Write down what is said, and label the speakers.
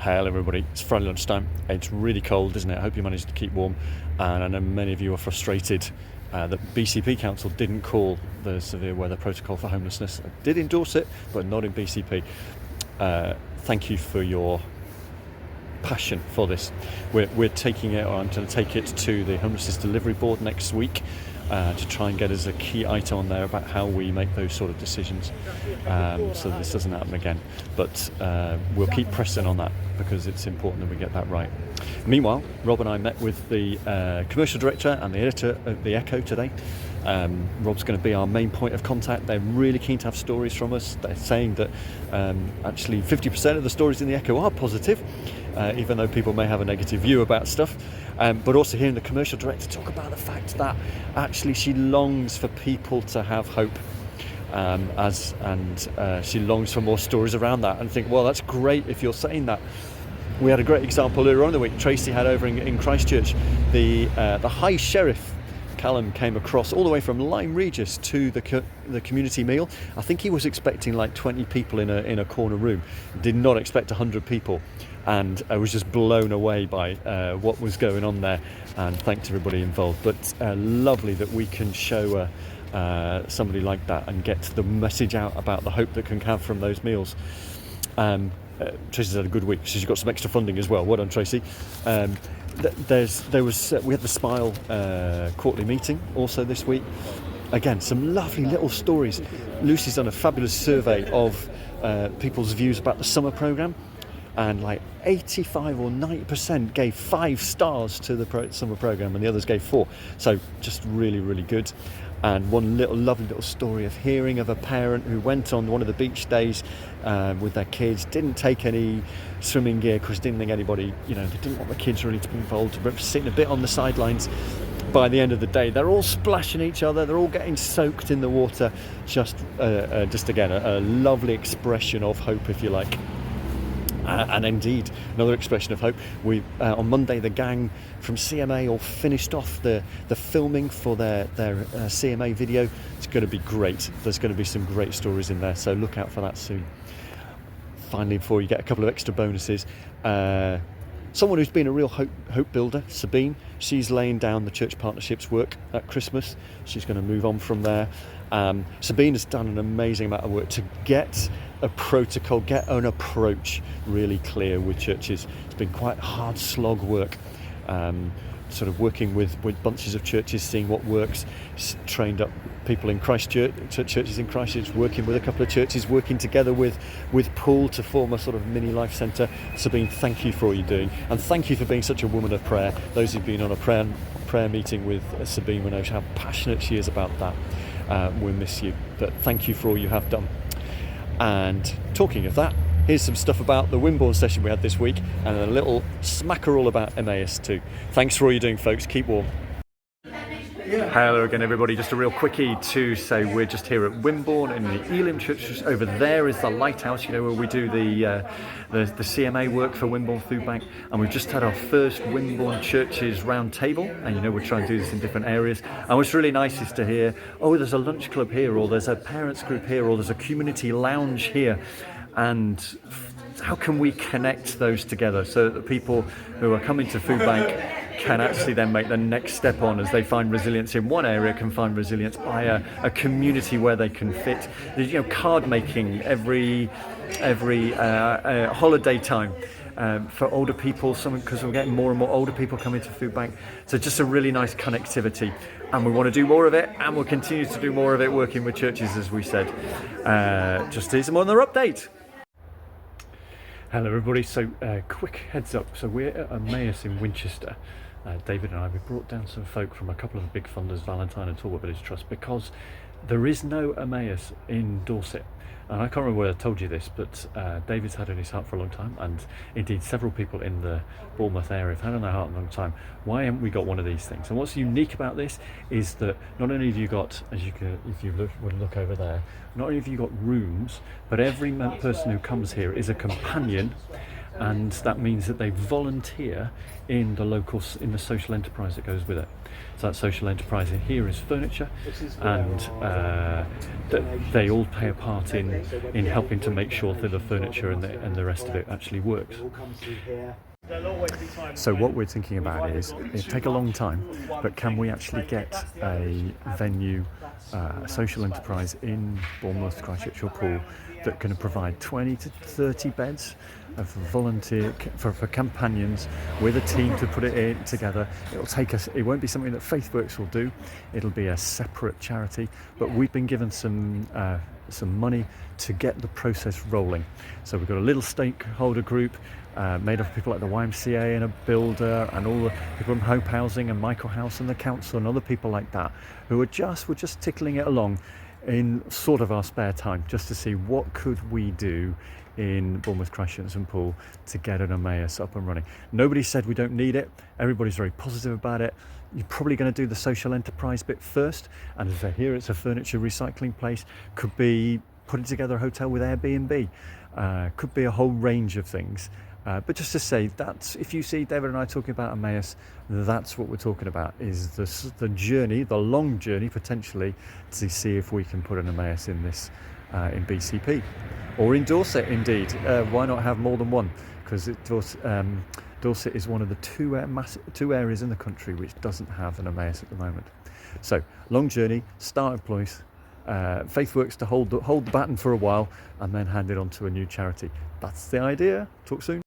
Speaker 1: Hello everybody, it's Friday lunchtime. It's really cold, isn't it? I hope you managed to keep warm, and I know many of you are frustrated that BCP Council didn't call the severe weather protocol for homelessness. I did endorse it, but not in BCP. Thank you for your passion for this. We're taking it, or I'm going to take it to the Homelessness Delivery Board next week to try and get as a key item on there about how we make those sort of decisions, so this doesn't happen again. But we'll keep pressing on that because it's important that we get that right. Meanwhile, Rob and I met with the commercial director and the editor of the Echo today. Rob's going to be our main point of contact. They're really keen to have stories from us. They're saying that actually 50% of the stories in the Echo are positive, even though people may have a negative view about stuff. But also hearing the commercial director talk about the fact that actually she longs for people to have hope, she longs for more stories around that, and think, well, that's great if you're saying that. We had a great example earlier on in the week. Tracy had over in Christchurch, the High Sheriff Callum came across all the way from Lyme Regis to the community meal. I think he was expecting like 20 people in a corner room. Did not expect 100 people, and I was just blown away by what was going on there. And thanks to everybody involved. But lovely that we can show somebody like that and get the message out about the hope that can come from those meals. Tracy's had a good week. She's got some extra funding as well. Well done, Tracy. We had the Smile quarterly meeting also this week. Again, some lovely little stories. Lucy's done a fabulous survey of people's views about the summer programme, and like 85 or 90% gave 5 stars to the summer programme, and the others gave 4. So just really, really good. And one lovely little story of hearing of a parent who went on one of the beach days with their kids, didn't take any swimming gear because didn't think anybody, they didn't want the kids really to be involved, but sitting a bit on the sidelines. By the end of the day, they're all splashing each other, they're all getting soaked in the water. Just again, a lovely expression of hope, if you like. And indeed, another expression of hope. We on Monday, the gang from CMA all finished off the filming for their CMA video. It's going to be great. There's going to be some great stories in there, so look out for that soon. Finally, before you get a couple of extra bonuses, someone who's been a real hope builder, Sabine, she's laying down the church partnerships work at Christmas. She's going to move on from there. Sabine has done an amazing amount of work to get a protocol, get an approach really clear with churches. It's been quite hard slog work, sort of working with bunches of churches, seeing what works. She's trained up people in Christchurch, churches in Christchurch, working with a couple of churches, working together with Poole to form a sort of mini life centre. Sabine, thank you for all you're doing, and thank you for being such a woman of prayer. Those who've been on a prayer meeting with Sabine will know how passionate she is about that. We'll miss you, but thank you for all you have done. And talking of that, here's some stuff about the Wimborne session we had this week, and a little smacker all about Emmaus too. Thanks for all you're doing, folks. Keep warm. Hello again, everybody. Just a real quickie to say we're just here at Wimborne in the Elim Church. Just over there is the lighthouse, where we do the CMA work for Wimborne Food Bank, and we've just had our first Wimborne Churches round table, and we're trying to do this in different areas. And what's really nice is to hear, oh, there's a lunch club here, or there's a parents group here, or there's a community lounge here, and how can we connect those together so that the people who are coming to Food Bank can actually then make the next step on, as they find resilience in one area, can find resilience by a community where they can fit. Card making every holiday time for older people, because we're getting more and more older people coming to Food Bank. So just a really nice connectivity, and we want to do more of it, and we'll continue to do more of it working with churches, as we said. Just here's another update. Hello everybody, so quick heads up, so we're at Emmaus in Winchester. David and I, we brought down some folk from a couple of the big funders, Valentine and Talbot Village Trust, because there is no Emmaus in Dorset. And I can't remember whether I told you this, but David's had it in his heart for a long time, and indeed several people in the Bournemouth area have had it in their heart for a long time. Why haven't we got one of these things? And what's unique about this is that not only have you got, if you look over there, not only have you got rooms, but every person who comes here is a companion, and that means that they volunteer in the social enterprise that goes with it. So that social enterprise here is furniture, and they all play a part in helping to make sure that the furniture and the rest of it actually works. So what we're thinking about is, it'll take a long time, but can we actually get a venue, a social enterprise in Bournemouth, Christchurch or Poole that can provide 20 to 30 beds of volunteer for companions with a team to put it in together. It'll take us, it won't be something that FaithWorks will do, it'll be a separate charity, but we've been given some money to get the process rolling. So we've got a little stakeholder group made up of people like the YMCA and a builder and all the people from Hope Housing and Michael House and the council and other people like that, who were just tickling it along in sort of our spare time, just to see what could we do in Bournemouth, Christchurch and Poole to get an Emmaus up and running. Nobody said we don't need it. Everybody's very positive about it. You're probably going to do the social enterprise bit first, and as I hear it's a furniture recycling place, could be putting together a hotel with Airbnb, could be a whole range of things. But just to say, that if you see David and I talking about Emmaus, that's what we're talking about, is the journey, the long journey potentially, to see if we can put an Emmaus in this in BCP or in Dorset. Indeed, why not have more than one? Because Dorset is one of the two areas in the country which doesn't have an Emmaus at the moment. So long journey, start in place. FaithWorks to hold the baton for a while and then hand it on to a new charity. That's the idea. Talk soon.